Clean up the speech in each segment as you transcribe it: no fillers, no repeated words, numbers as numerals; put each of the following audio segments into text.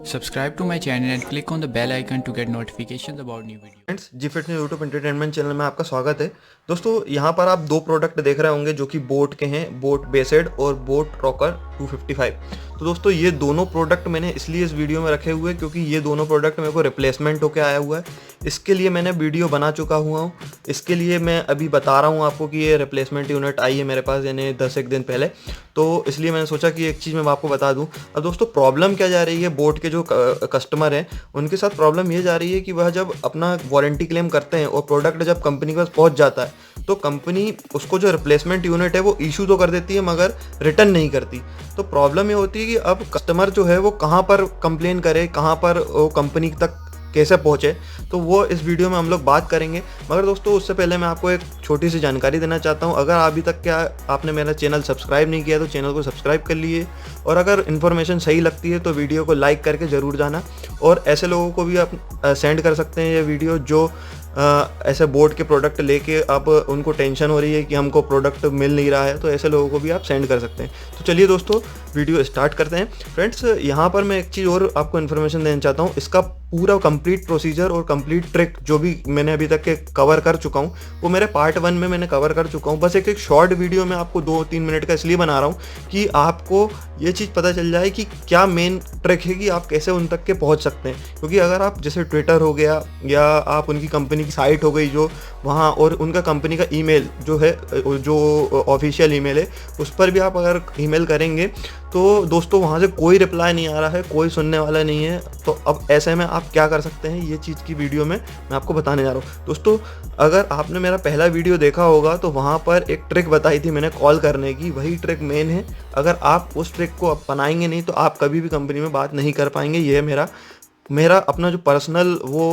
Subscribe to my channel and click on the bell icon to get notifications about new videos. Friends G fitness YouTube entertainment channel में आपका स्वागत है। दोस्तों यहाँ पर आप दो प्रोडक्ट देख रहे होंगे जो कि बोट के हैं, बोट बेसेड और बोट रॉकर 255। तो दोस्तों ये दोनों प्रोडक्ट मैंने इसलिए इस वीडियो में रखे हुए क्योंकि ये दोनों प्रोडक्ट मेरे को रिप्लेसमेंट होकर आया हुआ है। इसके लिए मैंने वीडियो बना चुका हुआ हूँ। इसके लिए मैं अभी बता रहा हूँ आपको कि ये रिप्लेसमेंट यूनिट आई है मेरे पास, यानी 10 एक दिन पहले। तो इसलिए मैंने सोचा कि एक चीज़ मैं आपको बता दूँ। अब दोस्तों प्रॉब्लम क्या जा रही है, बोट के जो कस्टमर हैं उनके साथ प्रॉब्लम ये जा रही है कि वह जब अपना वारंटी क्लेम करते हैं और प्रोडक्ट जब कंपनी के पास पहुंच जाता है तो कंपनी उसको जो रिप्लेसमेंट यूनिट है वो इशू तो कर देती है मगर रिटर्न नहीं करती। तो प्रॉब्लम ये होती है कि अब कस्टमर जो है वो कहाँ पर कंप्लेन करे, कहाँ पर वो कंपनी तक कैसे पहुँचे, तो वो इस वीडियो में हम लोग बात करेंगे। मगर दोस्तों उससे पहले मैं आपको एक छोटी सी जानकारी देना चाहता हूँ। अगर अभी तक क्या आपने मेरा चैनल सब्सक्राइब नहीं किया तो चैनल को सब्सक्राइब कर लिए, और अगर इन्फॉर्मेशन सही लगती है तो वीडियो को लाइक करके ज़रूर जाना। और ऐसे लोगों को भी आप सेंड कर सकते हैं ये वीडियो जो ऐसे बोट के प्रोडक्ट लेके अब उनको टेंशन हो रही है कि हमको प्रोडक्ट मिल नहीं रहा है, तो ऐसे लोगों को भी आप सेंड कर सकते हैं। तो चलिए दोस्तों वीडियो स्टार्ट करते हैं। फ्रेंड्स यहाँ पर मैं एक चीज़ और आपको इन्फॉर्मेशन देना चाहता हूँ। इसका पूरा कंप्लीट प्रोसीजर और कंप्लीट ट्रिक जो भी मैंने अभी तक के कवर कर चुका हूँ वो मेरे पार्ट 1 में मैंने कवर कर चुका हूँ। बस एक शॉर्ट वीडियो में आपको 2-3 मिनट का इसलिए बना रहा हूँ कि आपको ये चीज़ पता चल जाए कि क्या मेन ट्रिक है कि आप कैसे उन तक के पहुँच सकते हैं। क्योंकि अगर आप जैसे ट्विटर हो गया या आप उनकी कंपनी की साइट हो गई जो वहाँ, और उनका कंपनी का ईमेल जो है, जो ऑफिशियल ईमेल है, उस पर भी आप अगर ईमेल करेंगे तो दोस्तों वहाँ से कोई रिप्लाई नहीं आ रहा है, कोई सुनने वाला नहीं है। तो अब ऐसे में आप क्या कर सकते हैं, ये चीज़ की वीडियो में मैं आपको बताने जा रहा हूँ। दोस्तों अगर आपने मेरा पहला वीडियो देखा होगा तो वहाँ पर एक ट्रिक बताई थी मैंने कॉल करने की, वही ट्रिक मेन है। अगर आप उस ट्रिक को अपनाएंगे नहीं तो आप कभी भी कंपनी में बात नहीं कर पाएंगे। ये है मेरा अपना जो पर्सनल वो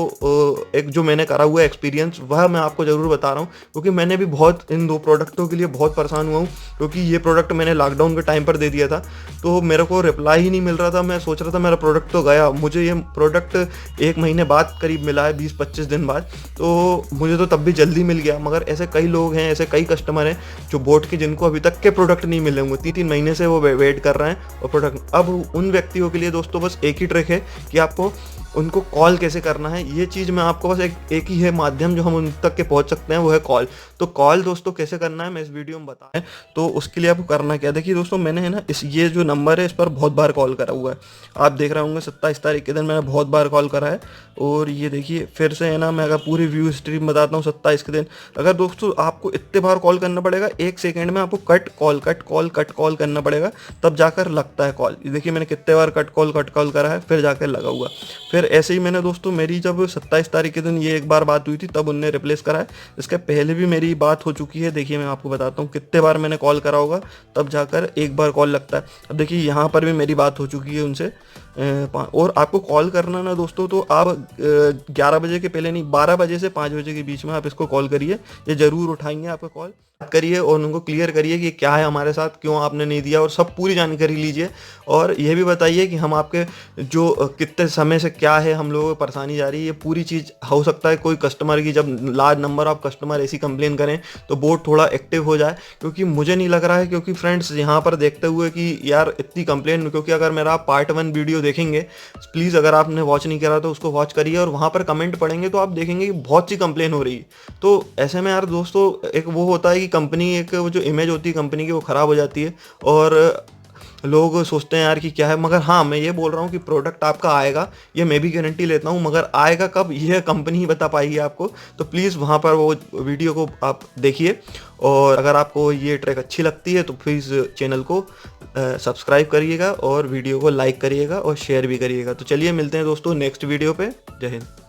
एक जो मैंने करा हुआ एक्सपीरियंस, वह मैं आपको ज़रूर बता रहा हूँ। क्योंकि मैंने भी बहुत इन दो प्रोडक्टों के लिए बहुत परेशान हुआ हूँ। क्योंकि ये प्रोडक्ट मैंने लॉकडाउन के टाइम पर दे दिया था तो मेरे को रिप्लाई ही नहीं मिल रहा था। मैं सोच रहा था मेरा प्रोडक्ट तो गया, मुझे ये प्रोडक्ट 1 महीने बाद करीब मिला है, 20-25 दिन बाद। तो मुझे तो तब भी जल्दी मिल गया। मगर ऐसे कई लोग हैं, ऐसे कई कस्टमर हैं जो बोट के जिनको अभी तक के प्रोडक्ट नहीं मिले होंगे, 3-3 महीने से वो वेट कर रहे हैं और प्रोडक्ट। अब उन व्यक्तियों के लिए दोस्तों बस एक ही ट्रिक है कि आपको उनको कॉल कैसे करना है। ये चीज़ मैं आपको बस एक ही है माध्यम जो हम उन तक के पहुंच सकते हैं, वो है कॉल। तो कॉल दोस्तों कैसे करना है मैं इस वीडियो में बताएं। तो उसके लिए आपको करना क्या, देखिए दोस्तों मैंने है ना ये जो नंबर है इस पर बहुत बार कॉल करा हुआ है। आप देख रहे होंगे 27 तारीख के दिन मैंने बहुत बार कॉल करा है। और ये देखिए फिर से है ना, मैं अगर पूरी व्यू हिस्ट्री में बताता हूँ 27 के दिन। अगर दोस्तों आपको इतने बार कॉल करना पड़ेगा, 1 सेकेंड में आपको कट कॉल करना पड़ेगा, तब जाकर लगता है कॉल। देखिए मैंने कितने बार कट कॉल करा है, फिर जाकर लगा हुआ। फिर ऐसे ही मैंने दोस्तों मेरी जब 27 तारीख के दिन ये एक बार बात हुई थी तब उनने रिप्लेस करा है। इसके पहले भी मेरी बात हो चुकी है। देखिए मैं आपको बताता हूँ कितने बार मैंने कॉल करा होगा तब जाकर एक बार कॉल लगता है। अब देखिए यहाँ पर भी मेरी बात हो चुकी है उनसे। और आपको कॉल करना ना दोस्तों, तो आप 11 बजे के पहले नहीं, 12 बजे से 5 बजे के बीच में आप इसको कॉल करिए, ये ज़रूर उठाएंगे आपका कॉल। करिए और उनको क्लियर करिए कि क्या है हमारे साथ, क्यों आपने नहीं दिया, और सब पूरी जानकारी लीजिए। और यह भी बताइए कि हम आपके जो कितने समय से क्या है हम लोगों को परेशानी जा रही है, ये पूरी चीज़। हो सकता है कोई कस्टमर की जब लार्ज नंबर ऑफ कस्टमर ऐसी कंप्लेन करें तो बोट थोड़ा एक्टिव हो जाए। क्योंकि मुझे नहीं लग रहा है, क्योंकि फ्रेंड्स यहाँ पर देखते हुए कि यार इतनी कंप्लेन, क्योंकि अगर मेरा आप पार्ट 1 वीडियो देखेंगे, प्लीज़ अगर आपने वॉच नहीं करा तो उसको वॉच करिए और वहाँ पर कमेंट पढ़ेंगे तो आप देखेंगे कि बहुत सी कंप्लेन हो रही है। तो ऐसे में यार दोस्तों एक वो होता है कि कंपनी, एक वो जो इमेज होती है कंपनी की वो ख़राब हो जाती है और लोग सोचते हैं यार कि क्या है। मगर हाँ, मैं ये बोल रहा हूँ कि प्रोडक्ट आपका आएगा, ये मैं भी गारंटी लेता हूँ। मगर आएगा कब ये कंपनी ही बता पाएगी आपको। तो प्लीज़ वहाँ पर वो वीडियो को आप देखिए। और अगर आपको ये ट्रैक अच्छी लगती है तो प्लीज़ चैनल को सब्सक्राइब करिएगा और वीडियो को लाइक करिएगा और शेयर भी करिएगा। तो चलिए मिलते हैं दोस्तों नेक्स्ट वीडियो पे। जय हिंद।